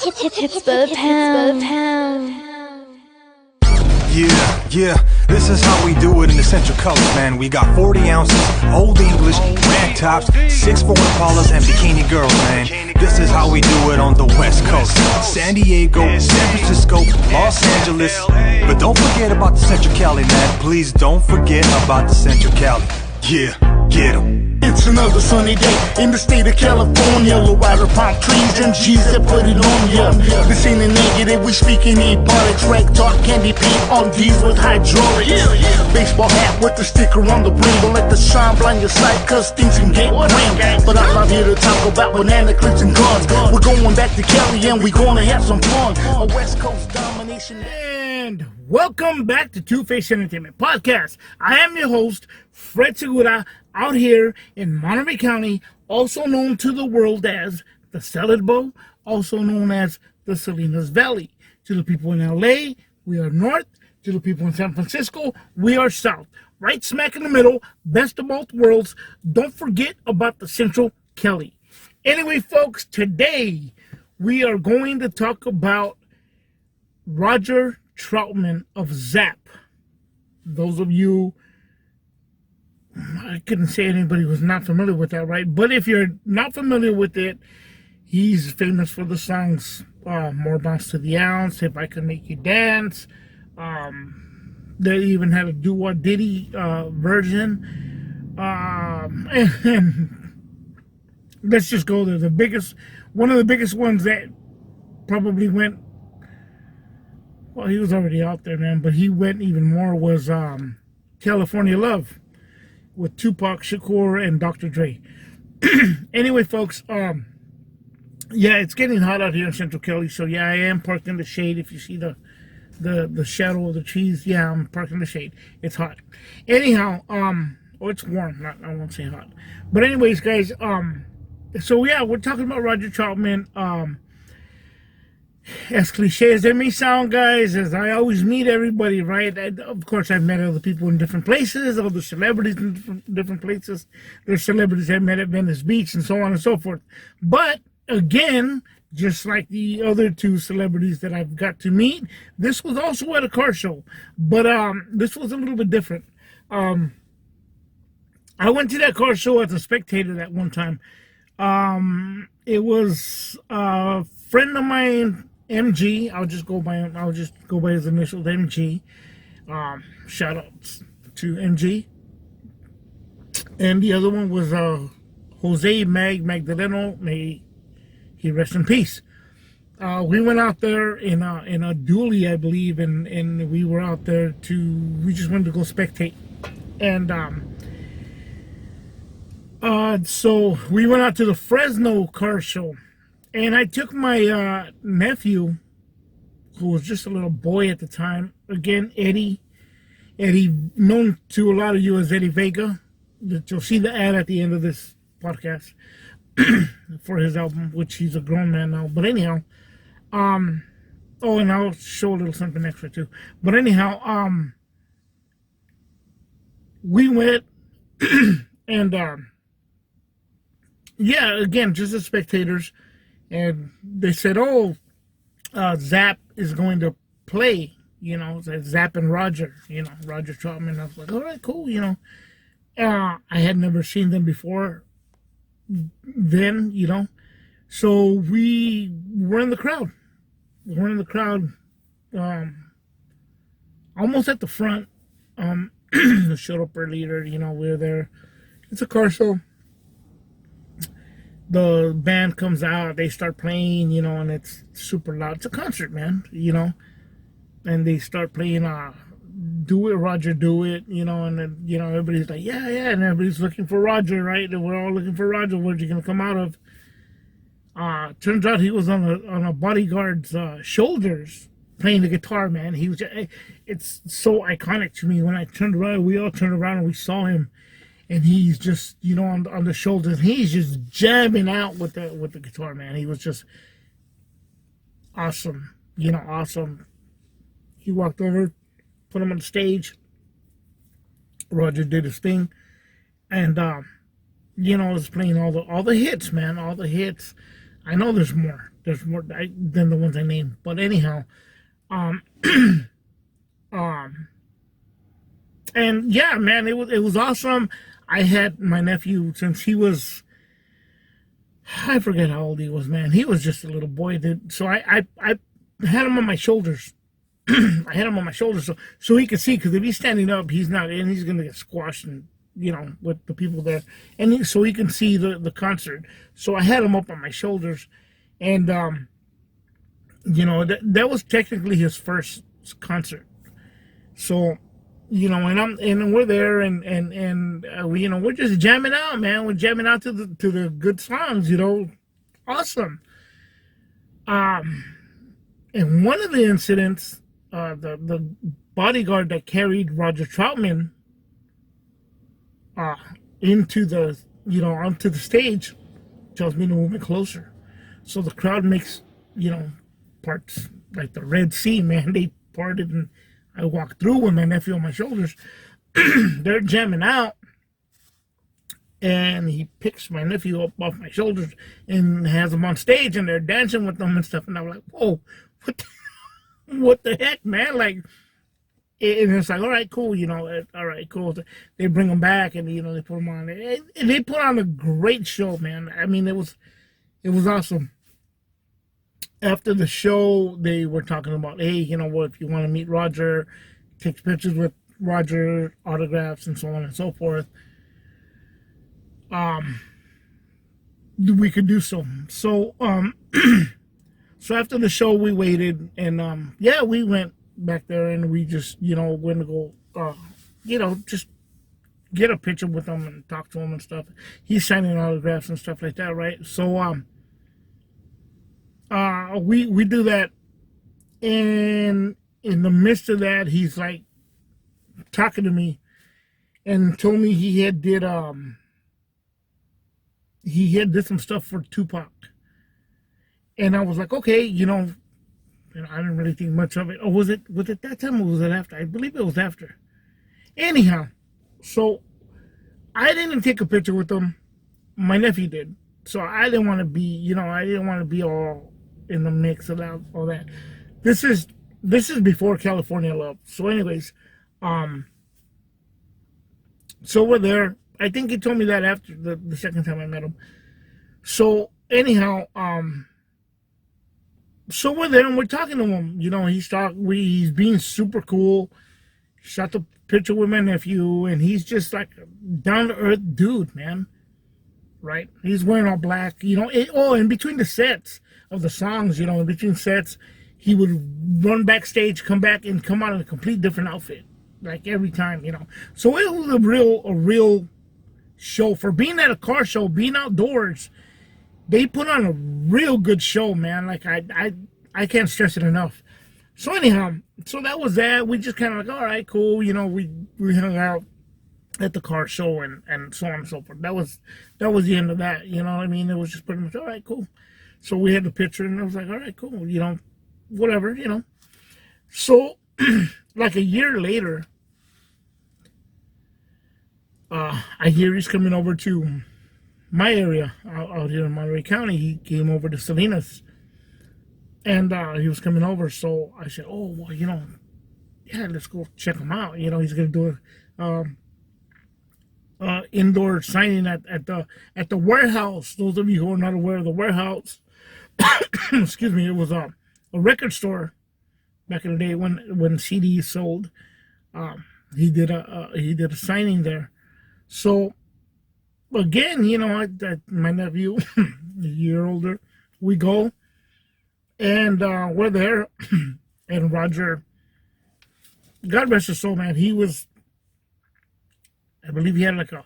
Hits by the pound. Yeah, this is how we do it in the Central Coast, man. We got 40 ounces, Old English, rag tops, 6'4" Impalas, and bikini girls, man. This is how we do it on the West Coast. San Diego, San Francisco, Los Angeles. But don't forget about the Central Cali, man. Please don't forget about the Central Cali. Yeah, get 'em. It's another sunny day in the state of California. Low rider palm trees, them G's that put it on ya. This ain't a negative, we speaking ebonics. Rank talk, candy paint on D's with hydraulics. Baseball hat with the sticker on the brim. Don't let the sun blind your sight, cause things can get grim. But I'm not here to talk about banana clips and guns. We're going back to Cali and we're gonna have some fun. A West Coast domination. And welcome back to Two-Face Entertainment Podcast. I am your host, Fred Segura, out here in Monterey County, also known to the world as the Salad Bowl, also known as the Salinas Valley. To the people in LA, we are north. To the people in San Francisco, we are south. Right smack in the middle, best of both worlds. Don't forget about the Central Cali. Anyway, folks, today we are going to talk about Roger Troutman of ZAPP. Those of you, I couldn't say anybody who's not familiar with that, right? But if you're not familiar with it, he's famous for the songs More Bounce to the Ounce, If I Could Make You Dance. They even had a Do-What Diddy version. And let's just go there. One of the biggest ones that probably went, well, he was already out there, man, but he went even more was California Love with Tupac Shakur and Dr. Dre. Anyway, folks, yeah, it's getting hot out here in Central Cali, so yeah, I am parked in the shade. If you see the shadow of the trees, yeah, I'm parked in the shade. It's hot. Anyhow, it's warm, I won't say hot. But anyways, guys, so yeah, we're talking about Roger Troutman. As cliche as it may sound, guys, as I always meet everybody, right? Of course, I've met other people in different places, other celebrities in different places. There's celebrities I've met at Venice Beach and so on and so forth. But again, just like the other two celebrities that I've got to meet, this was also at a car show. But this was a little bit different. I went to that car show as a spectator that one time. It was a friend of mine, MG. I'll just go by his initials, MG. Shout out to MG. And the other one was Jose Magdaleno. May he rest in peace. We went out there in a dually, I believe, and we were out there we just wanted to go spectate. And so we went out to the Fresno car show. And I took my nephew, who was just a little boy at the time. Again, Eddie, known to a lot of you as Eddie Vega. You'll see the ad at the end of this podcast for his album, which he's a grown man now. But anyhow, and I'll show a little something extra too. But anyhow, we went and yeah, again, just as spectators. And they said, ZAPP is going to play, ZAPP and Roger, Roger Troutman. I was like, all right, cool, I had never seen them before then, So we were in the crowd. Almost at the front. Showed up earlier, we were there. It's a car show. The band comes out, they start playing, and it's super loud. It's a concert, man, and they start playing Do It, Roger, Do It, and then, everybody's like, yeah, and everybody's looking for Roger, right? And we're all looking for Roger. Where's he going to come out of? Turns out he was on a bodyguard's shoulders playing the guitar, man. It's so iconic to me. When I turned around, we all turned around and we saw him. And he's just, on the shoulders. He's just jamming out with the guitar, man. He was just awesome, awesome. He walked over, put him on the stage. Roger did his thing, and was playing all the hits, man, all the hits. I know there's more. There's more than the ones I named. But anyhow, um, um, and yeah, man, it was awesome. I had my nephew since he was, I forget how old he was, man. He was just a little boy. So I had him on my shoulders. I had him on my shoulders so he could see, because if he's standing up, he's not, and he's gonna get squashed and with the people there, and so he can see the concert. So I had him up on my shoulders, and that was technically his first concert. So and we're there, and we're just jamming out, man. We're jamming out to the good songs, awesome. And one of the incidents, the bodyguard that carried Roger Troutman into onto the stage tells me to move it closer. So the crowd makes, parts like the Red Sea, man. They parted, and I walked through with my nephew on my shoulders. They're jamming out, and he picks my nephew up off my shoulders and has him on stage, and they're dancing with them and stuff. And I'm like, whoa, what the heck, man? Like, and it's like, all right, cool, all right, cool. They bring them back, and they put them on. And they put on a great show, man. I mean, it was awesome. After the show, they were talking about, hey, you know what, if you want to meet Roger, take pictures with Roger, autographs, and so on and so forth, we could do so. So, so after the show, we waited, and yeah, we went back there, and we just, went to go, just get a picture with him and talk to him and stuff. He's signing autographs and stuff like that, right? So, we do that, and in the midst of that, he's like talking to me, and told me he had did some stuff for Tupac, and I was like, okay, I didn't really think much of it. Or was it that time, or was it after? I believe it was after. Anyhow, so I didn't take a picture with him. My nephew did. So I didn't want to be, I didn't want to be all in the mix of all that. This is before California Love. So anyways, so we're there. I think he told me that after the second time I met him. So anyhow, so we're there and we're talking to him. He's being super cool. Shot the picture with my nephew, and he's just like a down to earth dude, man. Right? He's wearing all black. In between the sets of the songs, in between sets, he would run backstage, come back, and come out in a complete different outfit, like every time, So it was a real show for being at a car show, being outdoors. They put on a real good show, man. Like I can't stress it enough. So anyhow, so that was that. We just kind of like, all right, cool. We hung out at the car show and so on and so forth. That was the end of that. You know what I mean? It was just pretty much, all right, cool. So we had the picture, and I was like, all right, cool. Whatever. So like a year later, I hear he's coming over to my area out here in Monterey County. He came over to Salinas, and he was coming over. So I said, oh, well, yeah, let's go check him out. He's gonna do a indoor signing at the warehouse. Those of you who are not aware of the warehouse, excuse me, it was a record store back in the day when CDs sold. He did a signing there. So again, my nephew, a year older, we go, and we're there, and Roger, God rest his soul, man, he was, I believe he had like a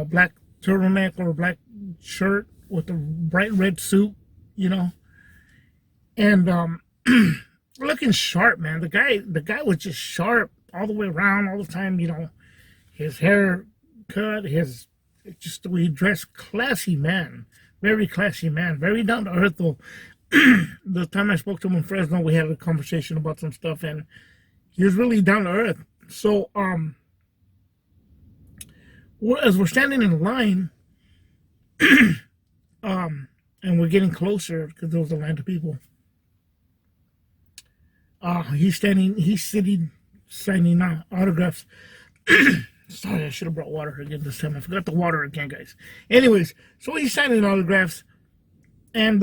black turtleneck or a black shirt with a bright red suit, and looking sharp, man. The guy was just sharp all the way around, all the time. His hair cut, just the way he dressed, classy man, very classy man, very down to earth. Though the time I spoke to him in Fresno, we had a conversation about some stuff, and he was really down to earth. So as we're standing in line, and we're getting closer because there was a line of people. He's sitting, signing autographs. Sorry, I should have brought water again this time. I forgot the water again, guys. Anyways, so he's signing autographs, and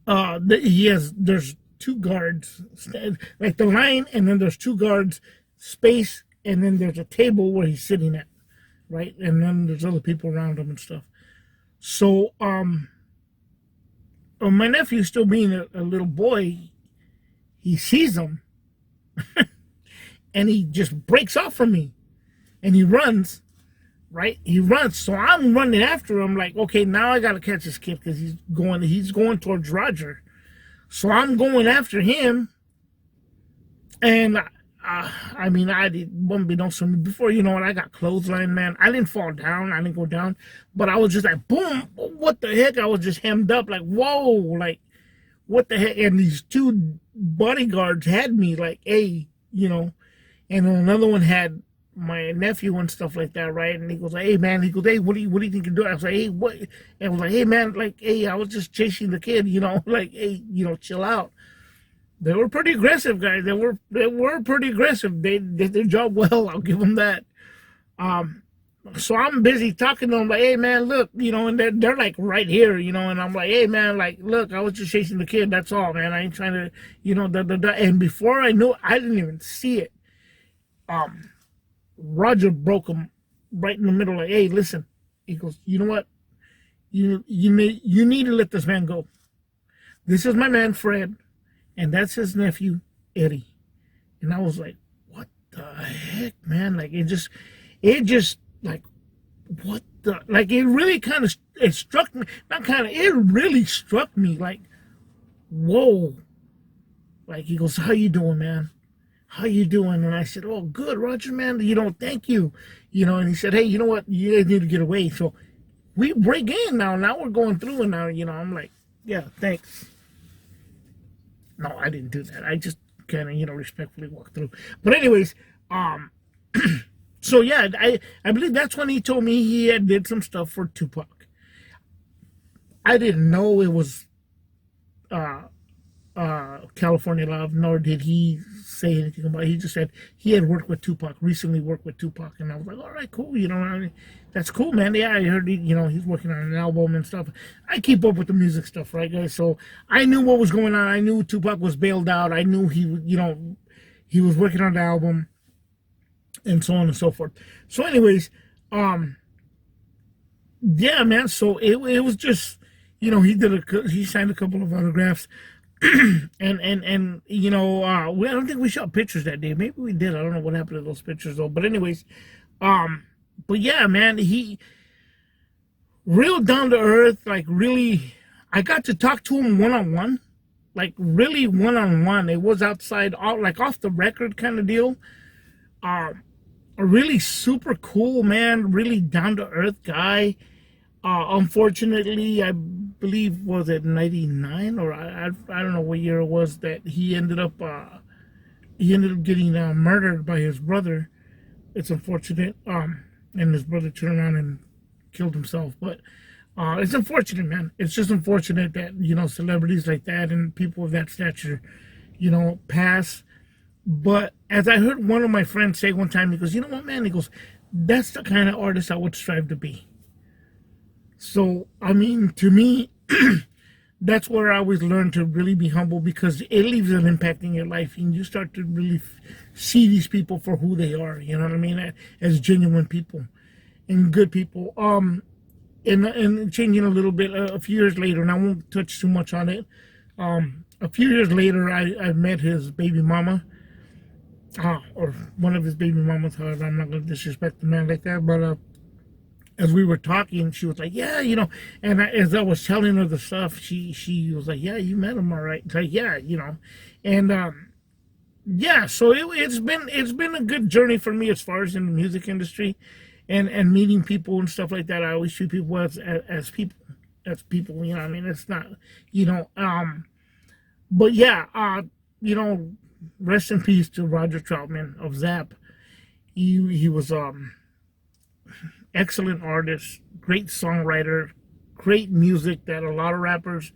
there's two guards, like the line, and then there's two guards, space, and then there's a table where he's sitting at, right? And then there's other people around him and stuff. So, my nephew, still being a little boy, he sees him, and he just breaks off from me, and he runs, right? He runs, so I'm running after him, like, okay, now I gotta catch this kid because he's going towards Roger. So I'm going after him, and I mean, I wouldn't be no something before you know what, I got clothesline, man. I didn't fall down, I didn't go down, but I was just like, boom, what the heck? I was just hemmed up, like, whoa, like, what the heck? And these two bodyguards had me, like, hey, you know, and then another one had my nephew and stuff like that, right? And he goes, hey, man, he goes, hey, what do you think you're doing? I was like, hey, what? And I was like, hey, man, like, hey, I was just chasing the kid, you know, like, hey, you know, chill out. They were pretty aggressive, guys. They were pretty aggressive. They did their job well. I'll give them that. So I'm busy talking to them, like, hey, man, look, you know, and they're like right here, you know, and I'm like, hey, man, like, look, I was just chasing the kid. That's all, man. I ain't trying to, you know, And before I knew, I didn't even see it. Roger broke him right in the middle, like, hey, listen. He goes, you know what? You need to let this man go. This is my man, Fred. And that's his nephew, Eddie. And I was like, what the heck, man? Like, it just, like, what the, like, it really kind of, it struck me, not kind of, it really struck me, like, whoa. Like, he goes, how you doing, man? How you doing? And I said, oh, good, Roger, man, you know, thank you. You know, and he said, hey, you know what? You guys need to get away. So we break in now. Now we're going through, and now, you know, I'm like, yeah, thanks. No, I didn't do that. I just kind of, you know, respectfully walked through. But anyways, so yeah, I believe that's when he told me he had did some stuff for Tupac. I didn't know it was California Love, nor did he say anything about it. He just said he had recently worked with Tupac, and I was like, all right, cool, you know, I mean, that's cool, man. Yeah, I heard you know, he's working on an album and stuff. I keep up with the music stuff, right, guys? So I knew what was going on. I knew Tupac was bailed out. I knew he was working on the album, and so on and so forth. So anyways, yeah, man, so it was just, you know, he signed a couple of autographs. and you know, I don't think we shot pictures that day. Maybe we did. I don't know what happened to those pictures though. But anyways, but yeah, man, he real down to earth, like really. I got to talk to him one-on-one, like really one-on-one. It was outside, like off the record kind of deal. A really super cool man, really down to earth guy. Unfortunately, I believe, was it 99 or I don't know what year it was that he ended up getting murdered by his brother. It's unfortunate. And his brother turned around and killed himself. But it's unfortunate, man. It's just unfortunate that, you know, celebrities like that and people of that stature, you know, pass. But as I heard one of my friends say one time, he goes, you know what, man? He goes, that's the kind of artist I would strive to be. So, I mean, to me, that's where I always learned to really be humble, because it leaves an impact in your life, and you start to really see these people for who they are, you know what I mean, as genuine people and good people. And changing a little bit, a few years later, and I won't touch too much on it, a few years later, I met his baby mama, or one of his baby mamas, however, I'm not going to disrespect the man like that, but as we were talking, she was like, yeah, you know, and as I was telling her the stuff, she was like, yeah, you met him, all right. It's like, yeah, you know, and yeah, so it's been a good journey for me as far as in the music industry, and meeting people and stuff like that. I always treat people as people, you know, I mean, it's not, you know, but yeah, you know, rest in peace to Roger Troutman of ZAPP. He was excellent artist, great songwriter, great music that a lot of rappers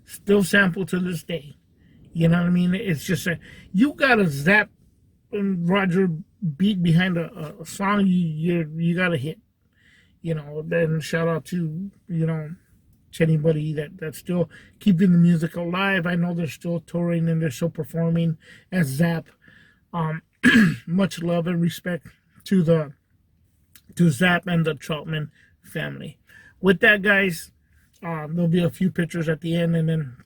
still sample to this day. You know what I mean? It's just you got a Zapp and Roger beat behind a song, you got a hit. You know, then shout out to, to anybody that's still keeping the music alive. I know they're still touring and they're still performing as Zapp. Much love and respect to Zapp and the Troutman family. With that, guys, there'll be a few pictures at the end, and then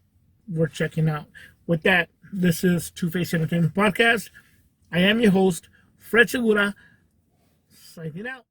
we're checking out. With that, this is Two-Face Entertainment Podcast. I am your host, Fred Segura, signing out.